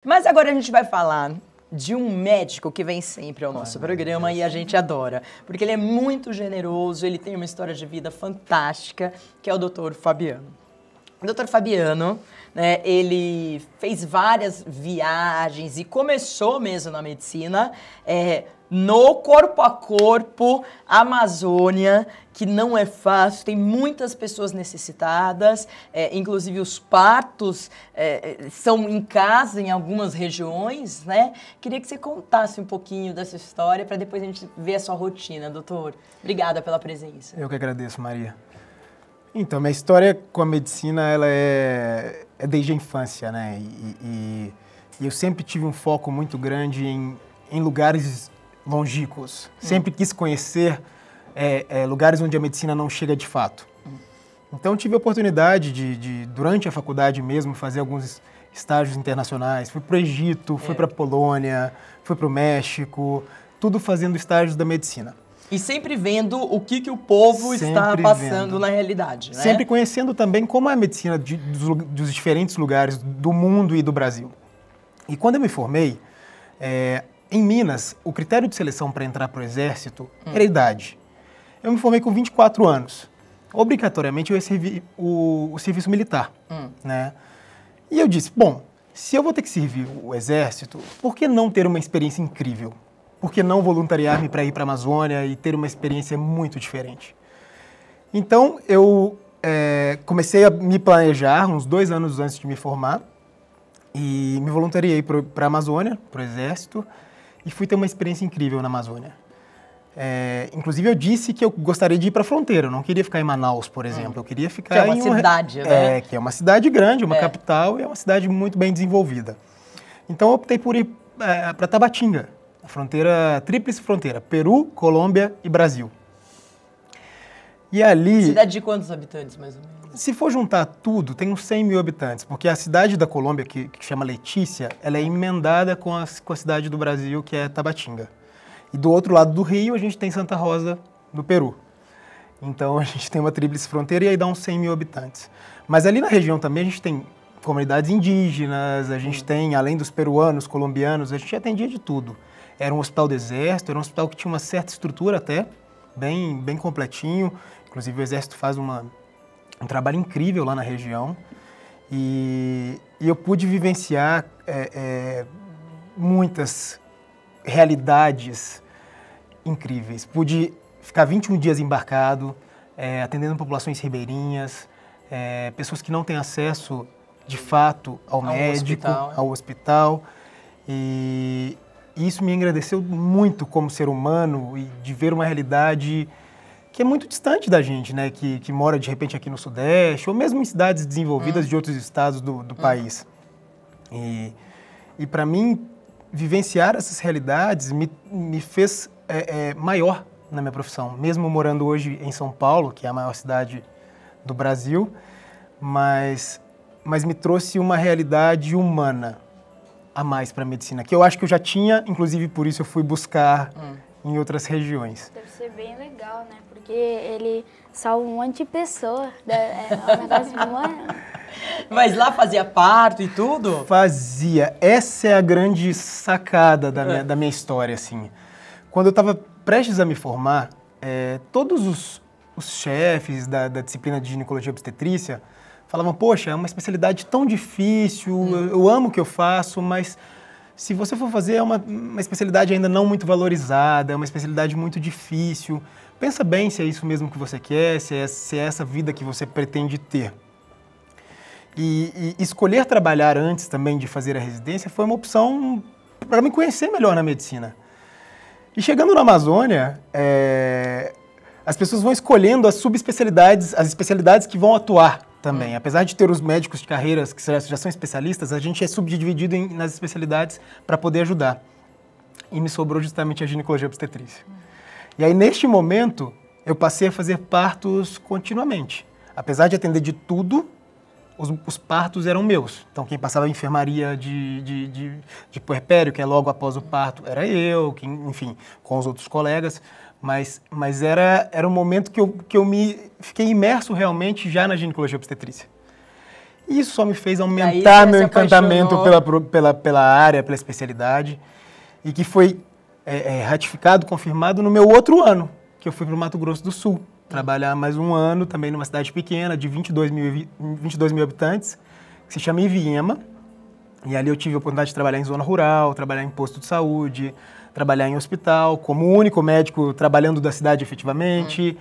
Mas agora a gente vai falar de um médico que vem sempre ao nosso programa e a gente adora, porque ele é muito generoso, ele tem uma história de vida fantástica, que é o Dr. Fabiano. O Dr. Fabiano, né, ele fez várias viagens e começou mesmo na medicina, no corpo a corpo, Amazônia, que não é fácil, tem muitas pessoas necessitadas, inclusive os partos são em casa em algumas regiões, né? Queria que você contasse um pouquinho dessa história para depois a gente ver a sua rotina, doutor. Obrigada pela presença. Eu que agradeço, Maria. Então, minha história com a medicina, ela é desde a infância, né? E eu sempre tive um foco muito grande em lugares longínquos. Sempre quis conhecer lugares onde a medicina não chega de fato. Então, tive a oportunidade de durante a faculdade mesmo, fazer alguns estágios internacionais. Fui para o Egito, fui para a Polônia, fui para o México, tudo fazendo estágios da medicina. E sempre vendo o que o povo está passando na realidade, né? Sempre conhecendo também como é a medicina dos diferentes lugares do mundo e do Brasil. E quando eu me formei, em Minas, o critério de seleção para entrar para o Exército era a idade. Eu me formei com 24 anos. Obrigatoriamente eu ia servir o serviço militar, né? E eu disse, bom, se eu vou ter que servir o Exército, por que não ter uma experiência incrível? Por que não voluntariar-me para ir para a Amazônia e ter uma experiência muito diferente? Então, eu comecei a me planejar uns 2 anos antes de me formar e me voluntariei para a Amazônia, para o Exército, e fui ter uma experiência incrível na Amazônia. Inclusive, eu disse que eu gostaria de ir para a fronteira, eu não queria ficar em Manaus, por exemplo, eu queria ficar em uma cidade, né? Que é uma cidade grande, uma capital, e é uma cidade muito bem desenvolvida. Então, eu optei por ir para Tabatinga, a fronteira, tríplice fronteira, Peru, Colômbia e Brasil. E ali... Cidade de quantos habitantes, mais ou menos? Se for juntar tudo, tem uns 100 mil habitantes, porque a cidade da Colômbia, que chama Letícia, ela é emendada com a cidade do Brasil, que é Tabatinga. E do outro lado do rio, a gente tem Santa Rosa, do Peru. Então, a gente tem uma tríplice fronteira e aí dá uns 100 mil habitantes. Mas ali na região também a gente tem comunidades indígenas, a gente tem, além dos peruanos, colombianos, a gente atendia de tudo. Era um hospital do Exército, era um hospital que tinha uma certa estrutura até, bem completinho. Inclusive o Exército faz um trabalho incrível lá na região. E eu pude vivenciar muitas realidades incríveis. Pude ficar 21 dias embarcado, atendendo populações ribeirinhas, pessoas que não têm acesso de fato ao médico, ao hospital. E isso me engrandeceu muito como ser humano e de ver uma realidade que é muito distante da gente, né? Que mora de repente aqui no Sudeste ou mesmo em cidades desenvolvidas de outros estados do país. E para mim, vivenciar essas realidades me fez maior na minha profissão. Mesmo morando hoje em São Paulo, que é a maior cidade do Brasil, mas me trouxe uma realidade humana a mais para a medicina, que eu acho que eu já tinha, inclusive por isso eu fui buscar em outras regiões. Deve ser bem legal, né? Porque ele salva um monte de pessoa. É um negócio humano. Mas lá fazia parto e tudo? Fazia. Essa é a grande sacada da minha história, assim. Quando eu estava prestes a me formar, todos os chefes da disciplina de ginecologia e obstetrícia falavam, poxa, é uma especialidade tão difícil, eu amo o que eu faço, mas se você for fazer é uma especialidade ainda não muito valorizada, é uma especialidade muito difícil. Pensa bem se é isso mesmo que você quer, se é essa vida que você pretende ter. E escolher trabalhar antes também de fazer a residência foi uma opção para me conhecer melhor na medicina. E chegando na Amazônia, as pessoas vão escolhendo as subespecialidades, as especialidades que vão atuar também. Apesar de ter os médicos de carreiras que já são especialistas, a gente é subdividido nas especialidades para poder ajudar. E me sobrou justamente a ginecologia e obstetrícia. E aí, neste momento, eu passei a fazer partos continuamente. Apesar de atender de tudo, os partos eram meus. Então, quem passava a enfermaria de puerpério, que é logo após o parto, era eu, enfim, com os outros colegas. Mas era um momento que eu me fiquei imerso realmente já na ginecologia e obstetrícia. E isso só me fez Aí aumentar você meu se encantamento apaixonou. pela área, pela especialidade, e que foi ratificado, confirmado no meu outro ano, que eu fui para o Mato Grosso do Sul, trabalhar mais um ano também numa cidade pequena, de 22 mil habitantes, que se chama Iviema. E ali eu tive a oportunidade de trabalhar em zona rural, trabalhar em posto de saúde, trabalhar em hospital, como o único médico trabalhando da cidade efetivamente.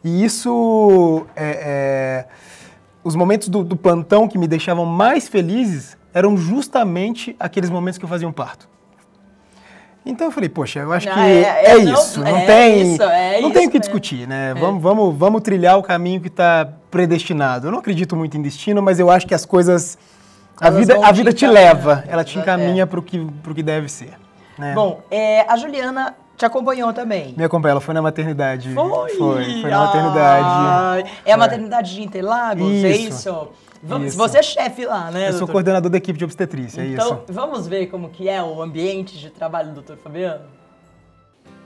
E isso, os momentos do plantão que me deixavam mais felizes eram justamente aqueles momentos que eu fazia um parto. Então eu falei, poxa, eu acho que isso, não tem o que mesmo. discutir, né? Vamos trilhar o caminho que está predestinado. Eu não acredito muito em destino, mas eu acho que as coisas... A vida te leva, ela te encaminha para o que deve ser. Né? Bom, a Juliana te acompanhou também. Me acompanhou, ela foi na maternidade. Foi na maternidade. É a maternidade de Interlagos, é isso? Você é chefe lá, né, Eu sou coordenador da equipe de obstetrícia, então, é isso. vamos ver como que é o ambiente de trabalho do Dr. Fabiano?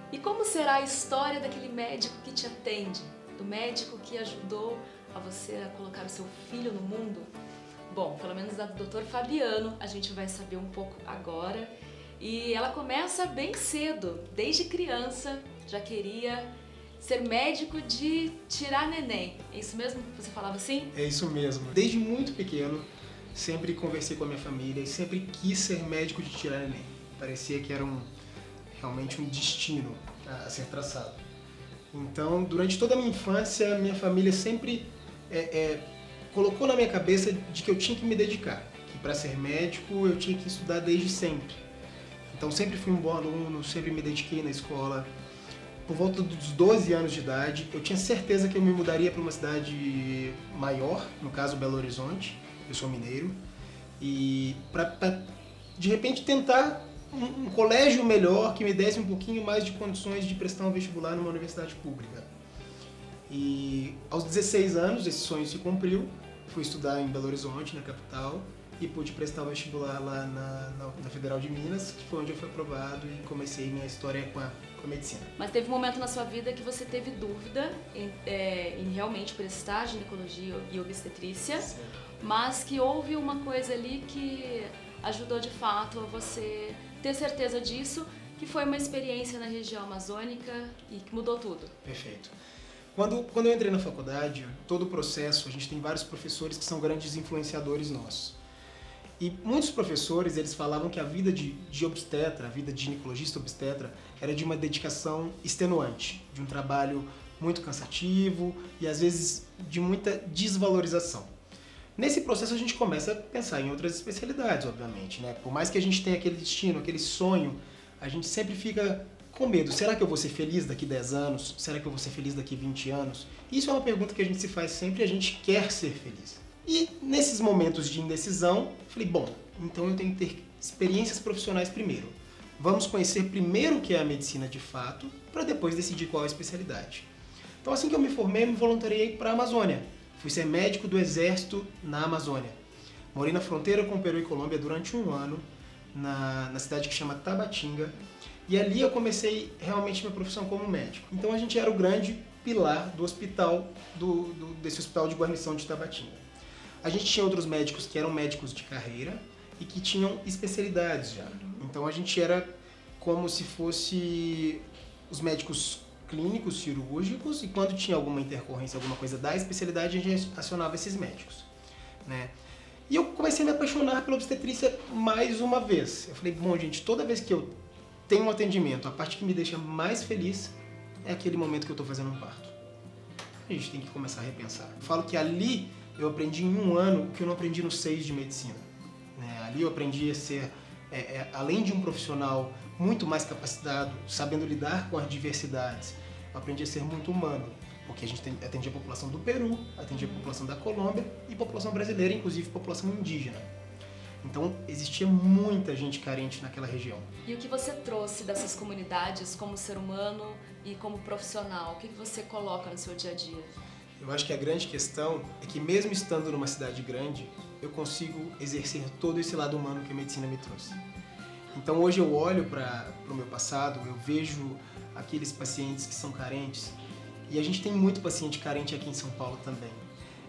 E como será a história daquele médico que te atende? Do médico que ajudou a você a colocar o seu filho no mundo? Bom, pelo menos da do Dr. Fabiano a gente vai saber um pouco agora. E ela começa bem cedo, desde criança, já queria ser médico de tirar neném. É isso mesmo que você falava assim? É isso mesmo. Desde muito pequeno, sempre conversei com a minha família e sempre quis ser médico de tirar neném. Parecia que era realmente um destino a ser traçado. Então, durante toda a minha infância, minha família sempre colocou na minha cabeça de que eu tinha que me dedicar, que para ser médico eu tinha que estudar desde sempre. Então sempre fui um bom aluno, sempre me dediquei na escola. Por volta dos 12 anos de idade, eu tinha certeza que eu me mudaria para uma cidade maior, no caso Belo Horizonte, eu sou mineiro, e para de repente tentar um colégio melhor que me desse um pouquinho mais de condições de prestar um vestibular numa universidade pública. E aos 16 anos esse sonho se cumpriu. Fui estudar em Belo Horizonte, na capital, e pude prestar o vestibular lá na Federal de Minas, que foi onde eu fui aprovado e comecei minha história com a medicina. Mas teve um momento na sua vida que você teve dúvida em realmente prestar ginecologia e obstetrícia, Sim. mas que houve uma coisa ali que ajudou de fato a você ter certeza disso, que foi uma experiência na região amazônica e que mudou tudo. Perfeito. Quando eu entrei na faculdade, todo o processo, a gente tem vários professores que são grandes influenciadores nossos. E muitos professores, eles falavam que a vida de obstetra, a vida de ginecologista obstetra, era de uma dedicação extenuante, de um trabalho muito cansativo e às vezes de muita desvalorização. Nesse processo a gente começa a pensar em outras especialidades, obviamente, né? Por mais que a gente tenha aquele destino, aquele sonho, a gente sempre fica com medo. Será que eu vou ser feliz daqui 10 anos? Será que eu vou ser feliz daqui 20 anos? Isso é uma pergunta que a gente se faz sempre e a gente quer ser feliz. E nesses momentos de indecisão, falei, bom, então eu tenho que ter experiências profissionais primeiro. Vamos conhecer primeiro o que é a medicina de fato, para depois decidir qual é a especialidade. Então assim que eu me formei, eu me voluntariei para a Amazônia. Fui ser médico do Exército na Amazônia. Morei na fronteira com o Peru e Colômbia durante um ano, na cidade que chama Tabatinga. E ali eu comecei realmente minha profissão como médico. Então a gente era o grande pilar do hospital, desse hospital de guarnição de Tabatinga. A gente tinha outros médicos que eram médicos de carreira e que tinham especialidades já. Então a gente era como se fosse os médicos clínicos, cirúrgicos, e quando tinha alguma intercorrência, alguma coisa da especialidade, a gente acionava esses médicos, né? E eu comecei a me apaixonar pela obstetrícia mais uma vez. Eu falei, bom, gente, toda vez que eu tenho um atendimento, a parte que me deixa mais feliz é aquele momento que eu estou fazendo um parto. A gente tem que começar a repensar. Eu falo que ali eu aprendi em um ano o que eu não aprendi nos 6 de medicina, né? Ali eu aprendi a ser, além de um profissional muito mais capacitado, sabendo lidar com as diversidades, eu aprendi a ser muito humano, porque a gente atendia a população do Peru, atendia a população da Colômbia e população brasileira, inclusive população indígena. Então existia muita gente carente naquela região. E o que você trouxe dessas comunidades como ser humano e como profissional? O que você coloca no seu dia a dia? Eu acho que a grande questão é que mesmo estando numa cidade grande, eu consigo exercer todo esse lado humano que a medicina me trouxe. Então hoje eu olho para o meu passado, eu vejo aqueles pacientes que são carentes, e a gente tem muito paciente carente aqui em São Paulo também.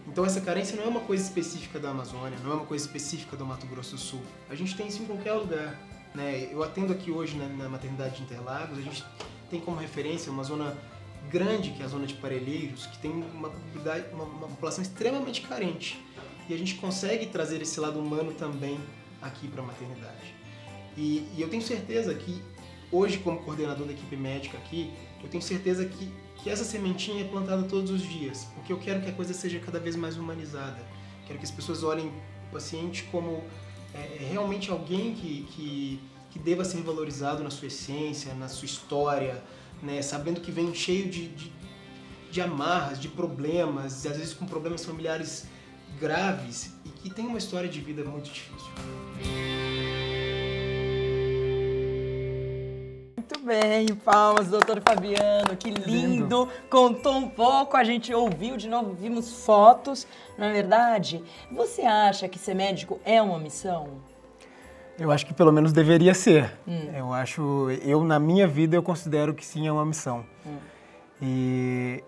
Então essa carência não é uma coisa específica da Amazônia, não é uma coisa específica do Mato Grosso do Sul. A gente tem isso em qualquer lugar, né? Eu atendo aqui hoje na maternidade de Interlagos, a gente tem como referência uma zona grande, que é a zona de Parelheiros, que tem uma população extremamente carente. E a gente consegue trazer esse lado humano também aqui para a maternidade. E eu tenho certeza que, hoje, como coordenador da equipe médica aqui, eu tenho certeza que essa sementinha é plantada todos os dias, porque eu quero que a coisa seja cada vez mais humanizada. Quero que as pessoas olhem o paciente como realmente alguém que deva ser valorizado na sua essência, na sua história, né? Sabendo que vem cheio de amarras, de problemas, às vezes com problemas familiares graves, e que tem uma história de vida muito difícil. Muito bem, palmas, doutor Fabiano, que lindo. Contou um pouco, a gente ouviu de novo, vimos fotos. Na verdade, você acha que ser médico é uma missão? Eu acho que pelo menos deveria ser. Eu na minha vida, eu considero que sim, é uma missão. E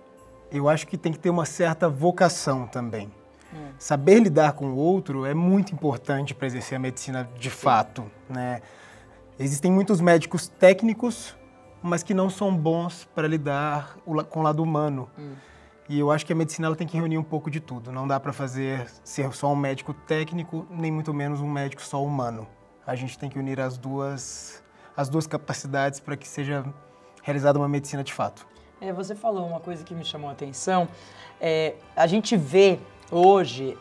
eu acho que tem que ter uma certa vocação também. Saber lidar com o outro é muito importante para exercer a medicina de fato, né? Existem muitos médicos técnicos, mas que não são bons para lidar com o lado humano. E eu acho que a medicina ela tem que reunir um pouco de tudo. Não dá para ser só um médico técnico, nem muito menos um médico só humano. A gente tem que unir as duas capacidades para que seja realizada uma medicina de fato. Você falou uma coisa que me chamou a atenção. A gente vê hoje,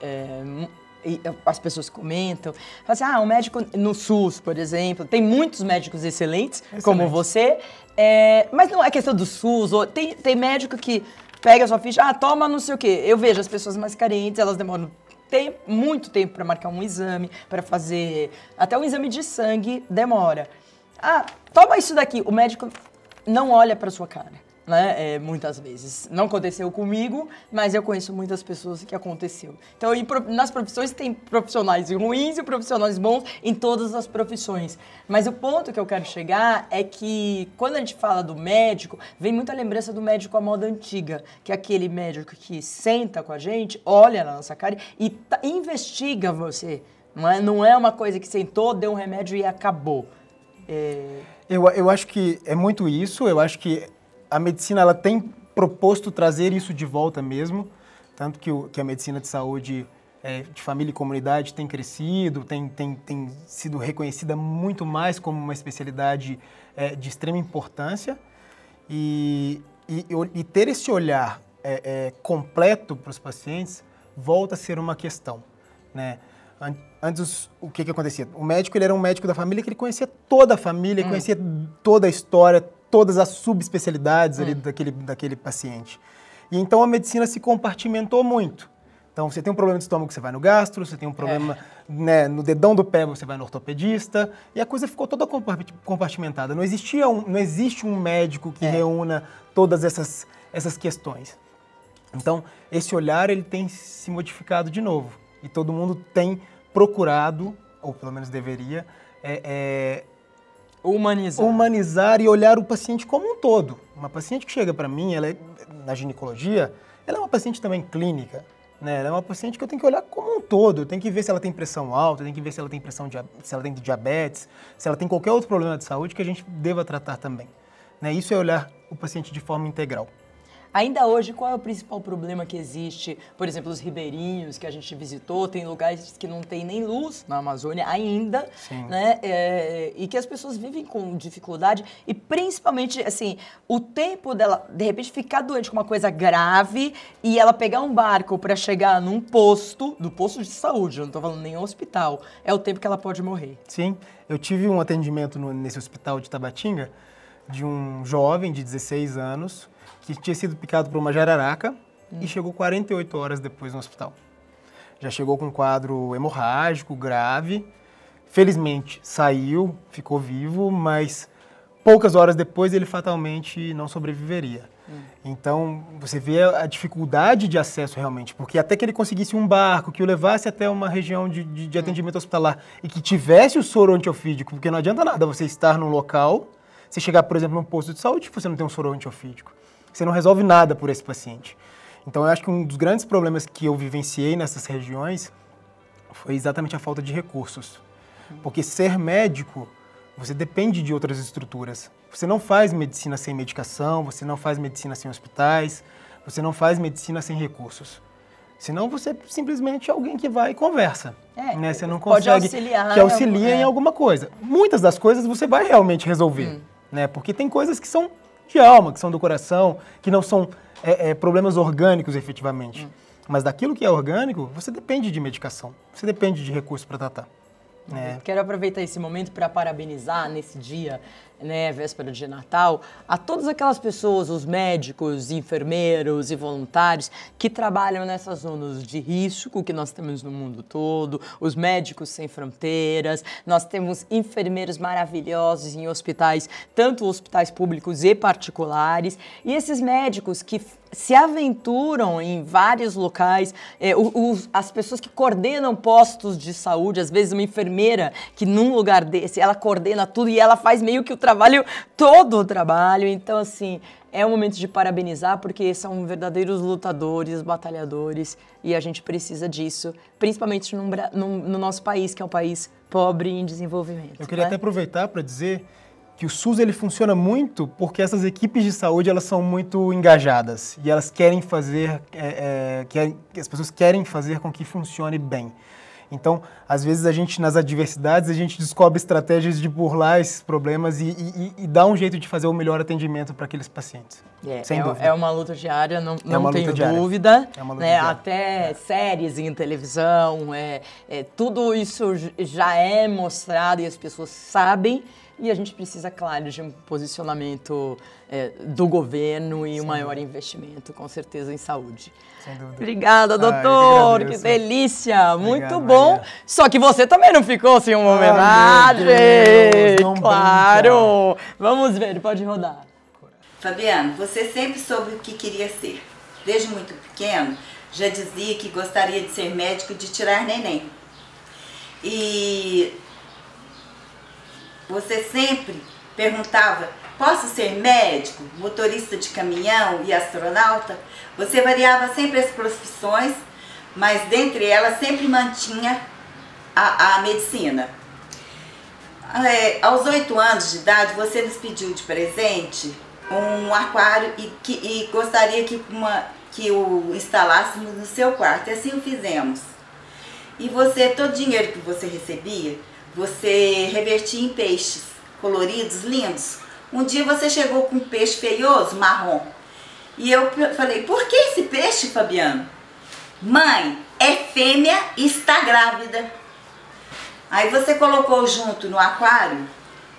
as pessoas comentam, falam assim, o médico no SUS, por exemplo, tem muitos médicos excelentes, como você, mas não é questão do SUS, tem médico que pega a sua ficha, toma não sei o quê. Eu vejo as pessoas mais carentes, elas demoram muito tempo para marcar um exame, para fazer até um exame de sangue demora. Toma isso daqui. O médico não olha para sua cara, né? Muitas vezes. Não aconteceu comigo, mas eu conheço muitas pessoas que aconteceu. Então, nas profissões tem profissionais ruins e profissionais bons em todas as profissões. Mas o ponto que eu quero chegar é que, quando a gente fala do médico, vem muita lembrança do médico à moda antiga, que é aquele médico que senta com a gente, olha na nossa cara e investiga você. Não é uma coisa que sentou, deu um remédio e acabou. Eu acho que é muito isso. Eu acho que a medicina ela tem proposto trazer isso de volta mesmo, tanto que a medicina de saúde de família e comunidade tem crescido, tem sido reconhecida muito mais como uma especialidade de extrema importância, e ter esse olhar completo para os pacientes volta a ser uma questão, né? Antes, o que acontecia? O médico ele era um médico da família que ele conhecia toda a família, conhecia toda a história, todas as subespecialidades ali daquele paciente. E então a medicina se compartimentou muito. Então você tem um problema de estômago, você vai no gastro, você tem um problema no dedão do pé, você vai no ortopedista, e a coisa ficou toda compartimentada. Não existe um médico que reúna todas essas questões. Então esse olhar ele tem se modificado de novo. E todo mundo tem procurado, ou pelo menos deveria, humanizar e olhar o paciente como um todo. Uma paciente que chega para mim, na ginecologia, ela é uma paciente também clínica, né? Ela é uma paciente que eu tenho que olhar como um todo. Eu tenho que ver se ela tem pressão alta, eu tenho que ver se ela tem se ela tem diabetes, se ela tem qualquer outro problema de saúde que a gente deva tratar também, né? Isso é olhar o paciente de forma integral. Ainda hoje, qual é o principal problema que existe? Por exemplo, os ribeirinhos que a gente visitou, tem lugares que não tem nem luz na Amazônia ainda, né? E que as pessoas vivem com dificuldade e principalmente, assim, o tempo dela, de repente, ficar doente com uma coisa grave e ela pegar um barco para chegar num posto de saúde, eu não estou falando nem hospital, é o tempo que ela pode morrer. Sim, eu tive um atendimento nesse hospital de Tabatinga de um jovem de 16 anos que tinha sido picado por uma jararaca e chegou 48 horas depois no hospital. Já chegou com um quadro hemorrágico grave, felizmente saiu, ficou vivo, mas poucas horas depois ele fatalmente não sobreviveria. Então você vê a dificuldade de acesso realmente, porque até que ele conseguisse um barco que o levasse até uma região de atendimento hospitalar e que tivesse o soro antiofídico, porque não adianta nada você estar num local, você chegar, por exemplo, num posto de saúde, você não tem um soro antiofídico. Você não resolve nada por esse paciente. Então, eu acho que um dos grandes problemas que eu vivenciei nessas regiões foi exatamente a falta de recursos. Porque ser médico, você depende de outras estruturas. Você não faz medicina sem medicação, você não faz medicina sem hospitais, você não faz medicina sem recursos. Senão você é simplesmente alguém que vai e conversa. Né? Você não consegue auxiliar, que auxilia em alguma coisa. Muitas das coisas você vai realmente resolver. Né? Porque tem coisas que são de alma, que são do coração, que não são problemas orgânicos efetivamente. Mas daquilo que é orgânico, você depende de medicação, você depende de recursos para tratar. Quero aproveitar esse momento para parabenizar nesse dia, né, véspera de Natal, a todas aquelas pessoas, os médicos, enfermeiros e voluntários que trabalham nessas zonas de risco que nós temos no mundo todo, os médicos sem fronteiras, nós temos enfermeiros maravilhosos em hospitais, tanto hospitais públicos e particulares, e esses médicos que se aventuram em vários locais, as pessoas que coordenam postos de saúde, às vezes uma enfermeira que num lugar desse, ela coordena tudo e ela faz meio que todo o trabalho. Então, assim, é um momento de parabenizar porque são verdadeiros lutadores, batalhadores e a gente precisa disso, principalmente no nosso país, que é um país pobre em desenvolvimento. Eu queria até aproveitar para dizer que o SUS ele funciona muito porque essas equipes de saúde elas são muito engajadas e elas querem fazer, as pessoas querem fazer com que funcione bem. Então, às vezes nas adversidades, a gente descobre estratégias de burlar esses problemas e dá um jeito de fazer o melhor atendimento para aqueles pacientes. Sem dúvida. É uma luta diária, não tenho diária. Dúvida. É uma luta né? diária. Até séries em televisão, tudo isso já é mostrado e as pessoas sabem. E a gente precisa, claro, de um posicionamento do governo e um maior investimento, com certeza, em saúde. Sem dúvida. Obrigada, doutor. Que delícia. Muito bom. Maria. Só que você também não ficou sem uma homenagem. Deus, não claro. Brinca. Vamos ver, pode rodar. Fabiano, você sempre soube o que queria ser. Desde muito pequeno, já dizia que gostaria de ser médico e de tirar neném. E você sempre perguntava, posso ser médico, motorista de caminhão e astronauta? Você variava sempre as profissões, mas dentre elas sempre mantinha a medicina. Aos 8 anos de idade, você nos pediu de presente um aquário e gostaria que o instalássemos no seu quarto. E assim o fizemos. E todo o dinheiro que você recebia, você revertia em peixes coloridos, lindos. Um dia você chegou com um peixe feioso, marrom. E eu falei, por que esse peixe, Fabiano? Mãe, é fêmea e está grávida. Aí você colocou junto no aquário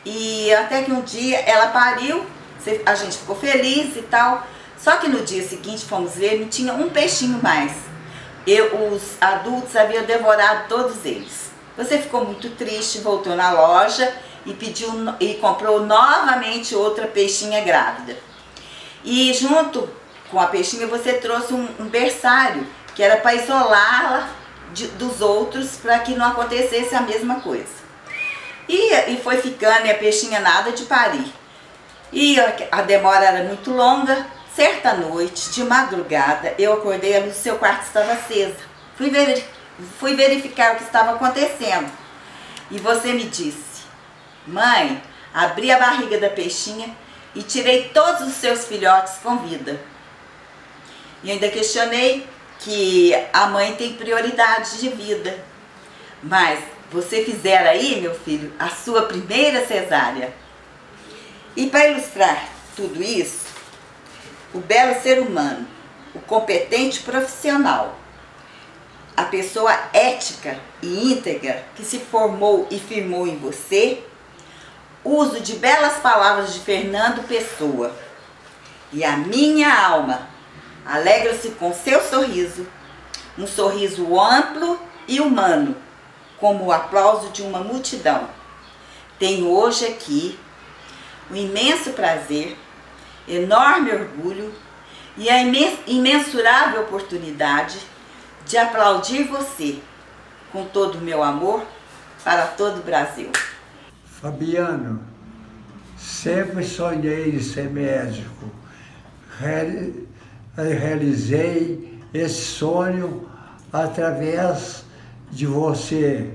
e até que um dia ela pariu, a gente ficou feliz e tal. Só que no dia seguinte fomos ver, não tinha um peixinho mais. Os adultos haviam devorado todos eles. Você ficou muito triste, voltou na loja e comprou novamente outra peixinha grávida. E junto com a peixinha você trouxe um berçário, que era para isolá-la dos outros, para que não acontecesse a mesma coisa. E foi ficando, e a peixinha nada de parir. E a demora era muito longa. Certa noite, de madrugada, eu acordei, a luz do seu quarto estava acesa. Fui verificar o que estava acontecendo. E você me disse, mãe, abri a barriga da peixinha e tirei todos os seus filhotes com vida. E ainda questionei que a mãe tem prioridade de vida. Mas você fizera aí, meu filho, a sua primeira cesárea. E para ilustrar tudo isso, o belo ser humano, o competente profissional, a pessoa ética e íntegra que se formou e firmou em você, uso de belas palavras de Fernando Pessoa. E a minha alma alegra-se com seu sorriso, um sorriso amplo e humano, como o aplauso de uma multidão. Tenho hoje aqui o imenso prazer, enorme orgulho e a imensurável oportunidade de aplaudir você com todo o meu amor para todo o Brasil. Fabiano, sempre sonhei em ser médico. realizei esse sonho através de você.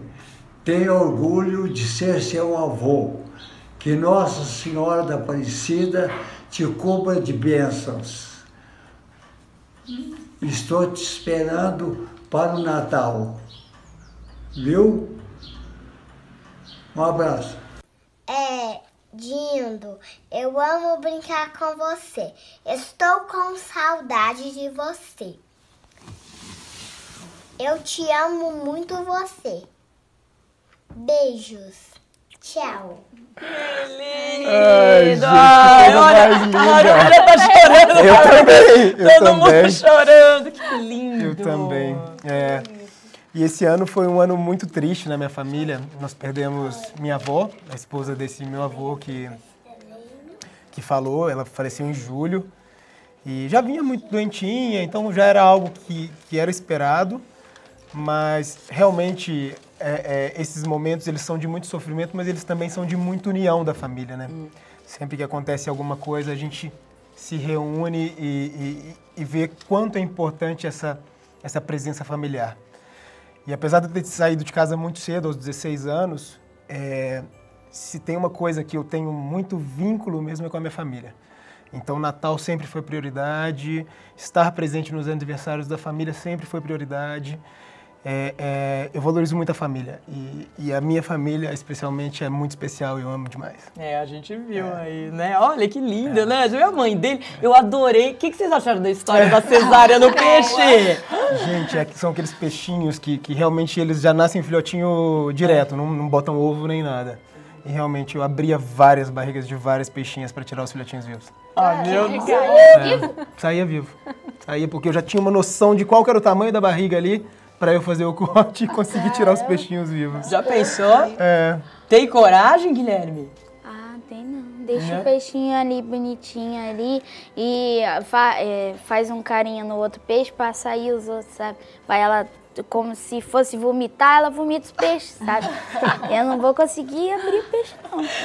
Tenho orgulho de ser seu avô. Que Nossa Senhora da Aparecida te cubra de bênçãos. Estou te esperando para o Natal. Viu? Um abraço. Dindo, eu amo brincar com você. Estou com saudade de você. Eu te amo muito você. Beijos. Tchau. Ai, gente, Ai, que coisa olha, mais a linda. Marília tá chorando. Eu também, eu Todo também. mundo chorando, que lindo. Eu também. E esse ano foi um ano muito triste na minha família. Nós perdemos minha avó, a esposa desse meu avô que falou. Ela faleceu em julho. E já vinha muito doentinha, então já era algo que era esperado. Mas realmente esses momentos eles são de muito sofrimento, mas eles também são de muita união da família, né? Sempre que acontece alguma coisa, a gente se reúne e vê quanto é importante essa presença familiar. E apesar de eu ter saído de casa muito cedo, aos 16 anos, se tem uma coisa que eu tenho muito vínculo mesmo é com a minha família. Então, Natal sempre foi prioridade, estar presente nos aniversários da família sempre foi prioridade. Eu valorizo muito a família e a minha família, especialmente, é muito especial e eu amo demais. A gente viu aí, né? Olha que linda, né? Já viu a mãe dele? Eu adorei. O que vocês acharam da história da cesárea no peixe? Gente, são aqueles peixinhos que realmente eles já nascem filhotinho direto, não botam ovo nem nada. E realmente eu abria várias barrigas de várias peixinhas para tirar os filhotinhos vivos. Ah, meu Deus. Saía vivo. Saía porque eu já tinha uma noção de qual que era o tamanho da barriga ali para eu fazer o corte e conseguir tirar os peixinhos vivos. Já pensou? É. Tem coragem, Guilherme? Tem não. Deixa o peixinho ali bonitinho ali e faz um carinho no outro peixe pra sair os outros, sabe? Vai ela, como se fosse vomitar, ela vomita os peixes, sabe? Eu não vou conseguir abrir o peixe,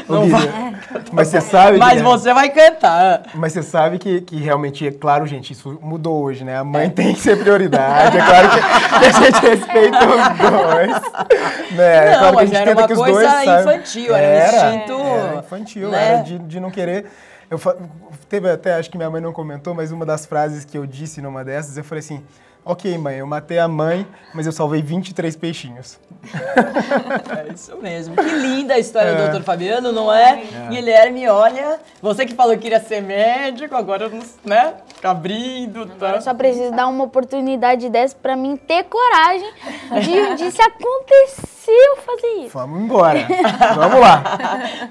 não. Não vai. Mas você sabe, Mas Guilherme, você vai cantar. mas você sabe que realmente, é claro, gente, isso mudou hoje, né? A mãe tem que ser prioridade. É claro que a gente respeita os dois. Né? É Não, claro que a mas gente era tenta uma que os coisa dois saibam. infantil, era um instinto, Era infantil, né? era de não querer. Teve até, acho que minha mãe não comentou, mas uma das frases que eu disse numa dessas, eu falei assim: ok, mãe, eu matei a mãe, mas eu salvei 23 peixinhos. É isso mesmo. Que linda a história do Dr. Fabiano, não é? Guilherme, olha, você que falou que queria ser médico, agora, né? Abrindo, tá? Eu só preciso dar uma oportunidade dessa pra mim ter coragem de se acontecer eu fazer isso. Vamos embora. Vamos lá.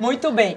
Muito bem.